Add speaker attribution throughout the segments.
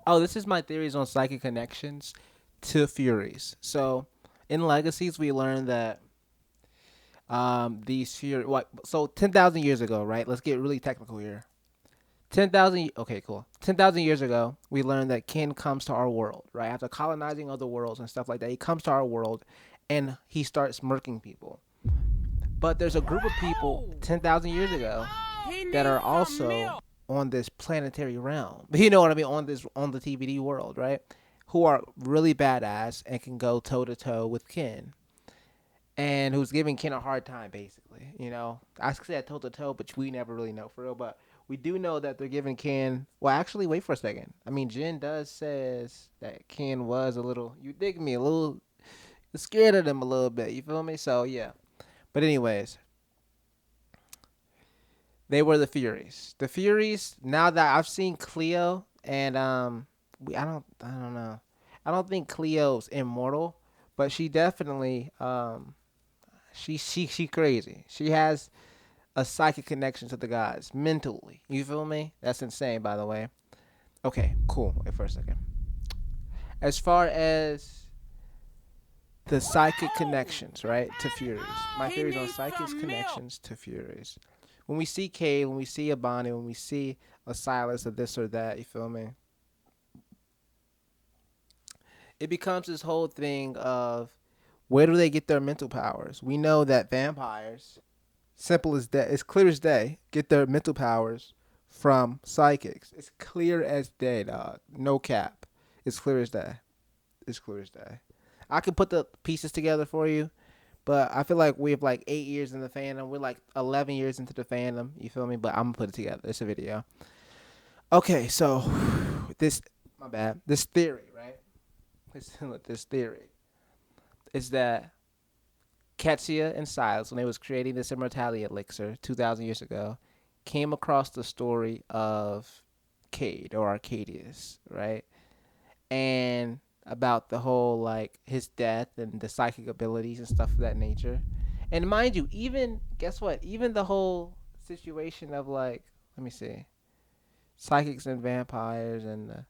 Speaker 1: Oh, this is my theories on psychic connections to Furies. So, in Legacies, we learned that these Furies. What? So 10,000 years ago, right? Let's get really technical here. 10,000. Okay, cool. 10,000 years ago, we learned that Ken comes to our world, right? After colonizing other worlds and stuff like that, he comes to our world, and he starts murking people. But there's a group of people 10,000 years ago that are also on this planetary realm. You know what I mean? On the TVD world, right? Who are really badass and can go toe to toe with Ken, and who's giving Ken a hard time, basically. I said toe to toe, but we never really know for real. But we do know that they're giving Ken. Well, actually, wait for a second. I mean, Jen does says that Ken was a little. You dig me? A little scared of them a little bit. You feel me? So yeah. But anyways, they were the Furies. The Furies. Now that I've seen Cleo, and I don't know. I don't think Cleo's immortal, but she definitely, she crazy. She has a psychic connection to the gods mentally. You feel me? That's insane, by the way. Okay, cool. Wait for a second. As far as the psychic connections, right, to Furies. My theories on psychic connections to Furies. When we see Kay, when we see a Bonnie, when we see a Silas or this or that, you feel me? It becomes this whole thing of where do they get their mental powers? We know that vampires, simple as day, it's clear as day, get their mental powers from psychics. It's clear as day, dog. No cap. It's clear as day. It's clear as day. I can put the pieces together for you, but I feel like we have like 8 years in the fandom. We're like 11 years into the fandom. You feel me? But I'm gonna put it together. It's a video. Okay, so this, my bad. This theory, right? This theory is that Ketsia and Silas, when they was creating this immortality elixir 2,000 years ago, came across the story of Cade or Arcadius, right? And about the whole like his death and the psychic abilities and stuff of that nature. And mind you, even guess what? Even the whole situation of like, let me see, psychics and vampires and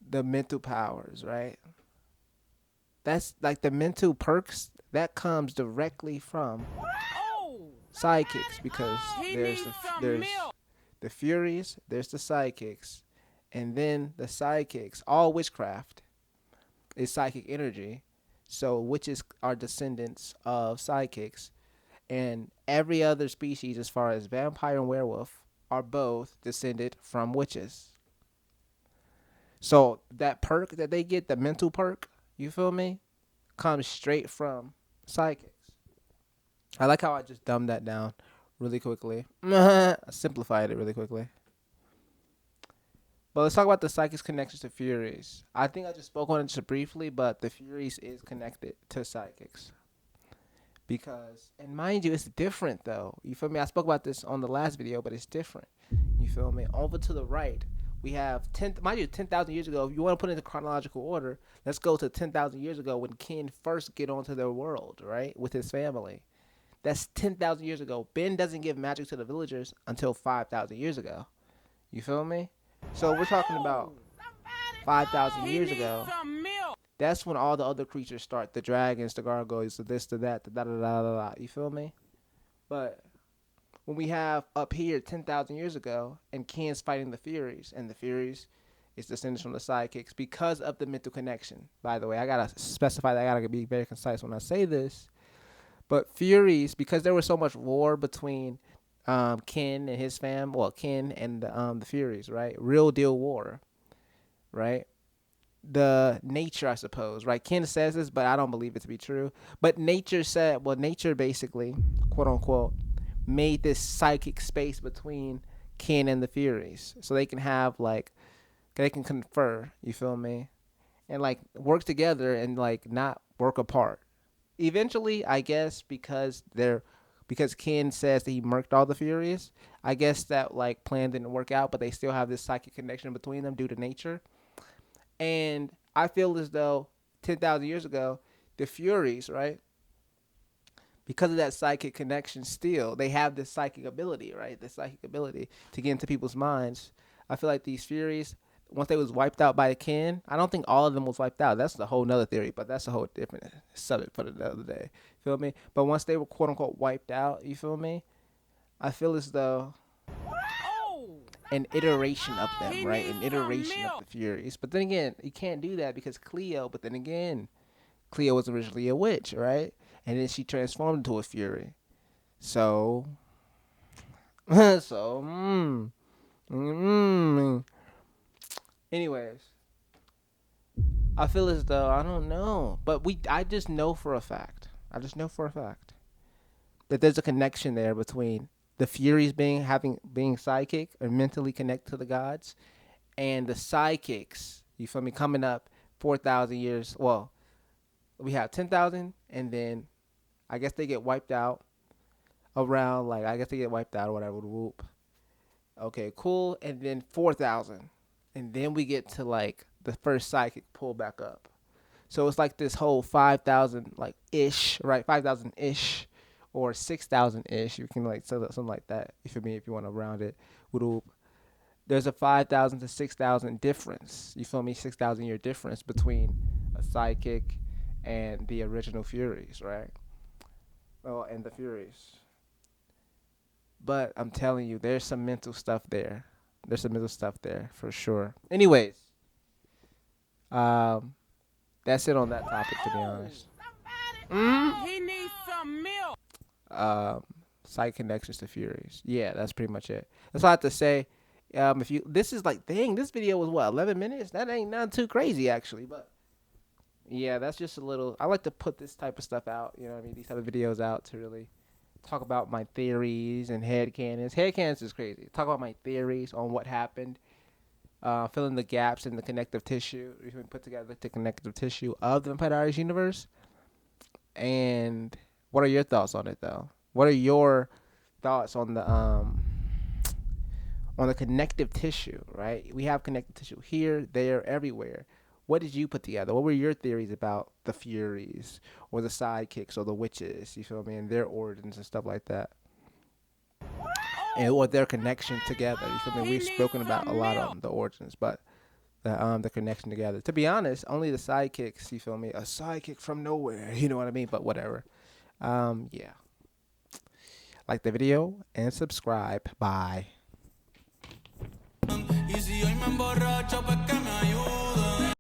Speaker 1: the mental powers, right? That's like the mental perks that comes directly from psychics because there's the Furies, there's the psychics, and then the psychics, all witchcraft is psychic energy. So witches are descendants of psychics, and every other species, as far as vampire and werewolf, are both descended from witches. So that perk that they get, the mental perk, you feel me, comes straight from psychics. I like how I just dumbed that down really quickly. I simplified it really quickly. But let's talk about the psychics connections to Furies. I think I just spoke on it just briefly, but the Furies is connected to psychics. Because, and mind you, it's different though. You feel me? I spoke about this on the last video, but it's different. You feel me? Over to the right, we have 10, mind you, 10,000 years ago. If you want to put it into chronological order, let's go to 10,000 years ago when Ken first get onto their world, right, with his family. That's 10,000 years ago. Ben doesn't give magic to the villagers until 5,000 years ago. You feel me? So we're talking about 5,000 years ago. That's when all the other creatures start. The dragons, the gargoyles, the this, the that, the da da da da da. You feel me? But when we have up here 10,000 years ago, and Ken's fighting the Furies, and the Furies is descendants from the sidekicks because of the mental connection. By the way, I gotta specify that. I gotta be very concise when I say this. But Furies, because there was so much war between Ken and his fam, well, Ken and the Furies, right? Real deal war, right? The nature, I suppose, right? Ken says this, but I don't believe it to be true. But nature said, well, nature basically, quote unquote, made this psychic space between Ken and the Furies, so they can have like they can confer. You feel me? And like work together and like not work apart. Eventually, I guess because Ken says that he murked all the Furies. I guess that like plan didn't work out, but they still have this psychic connection between them due to nature. And I feel as though 10,000 years ago, the Furies, right? Because of that psychic connection, still they have this psychic ability, right? This psychic ability to get into people's minds. I feel like these Furies, once they was wiped out by a kin. I don't think all of them was wiped out. That's the whole nother theory, but that's a whole different subject for another day. Feel me? But once they were quote unquote wiped out, you feel me? I feel as though an iteration of them, right? An iteration of the Furies. But then again, you can't do that because Cleo. But then again, Cleo was originally a witch, right? And then she transformed into a Fury. So, so, anyways, I feel as though I don't know, but I just know for a fact. I just know for a fact that there's a connection there between the Furies being psychic or mentally connected to the gods, and the psychics. You feel me? Coming up 4,000 years. Well, we have 10,000, and then I guess they get wiped out around like I guess they get wiped out or whatever. Whoop. Okay, cool. And then 4,000, and then we get to like the first psychic pull back up. So it's like this whole 5,000 like ish, right? 5,000 ish, or 6,000 ish. You can like say something like that. If you mean if you want to round it, whoop. There's a 5,000 to 6,000 difference. You feel me? 6,000 year difference between a psychic and the original Furies, right? Oh, and the Furies. But I'm telling you, there's some mental stuff there. There's some mental stuff there for sure. Anyways, um, that's it on that topic, to be honest. He needs some milk. Site connections to Furies. Yeah, that's pretty much it. That's all I have to say. If you, this is like, dang, this video was what, 11 minutes? That ain't not too crazy actually, but yeah, that's just a little. I like to put this type of stuff out. You know what I mean? These type of videos out to really talk about my theories and headcanons. Headcanons is crazy. Talk about my theories on what happened. Fill in the gaps in the connective tissue. We can put together the connective tissue of the Vampire Diaries universe. And what are your thoughts on it, though? What are your thoughts on the connective tissue? Right, we have connective tissue here, there, everywhere. What did you put together? What were your theories about the Furies or the sidekicks or the witches? You feel me? And their origins and stuff like that, and what their connection together. You feel me? We've spoken about a lot on the origins, but the connection together. To be honest, only the sidekicks. You feel me? A sidekick from nowhere. You know what I mean? But whatever. Yeah. Like the video and subscribe. Bye.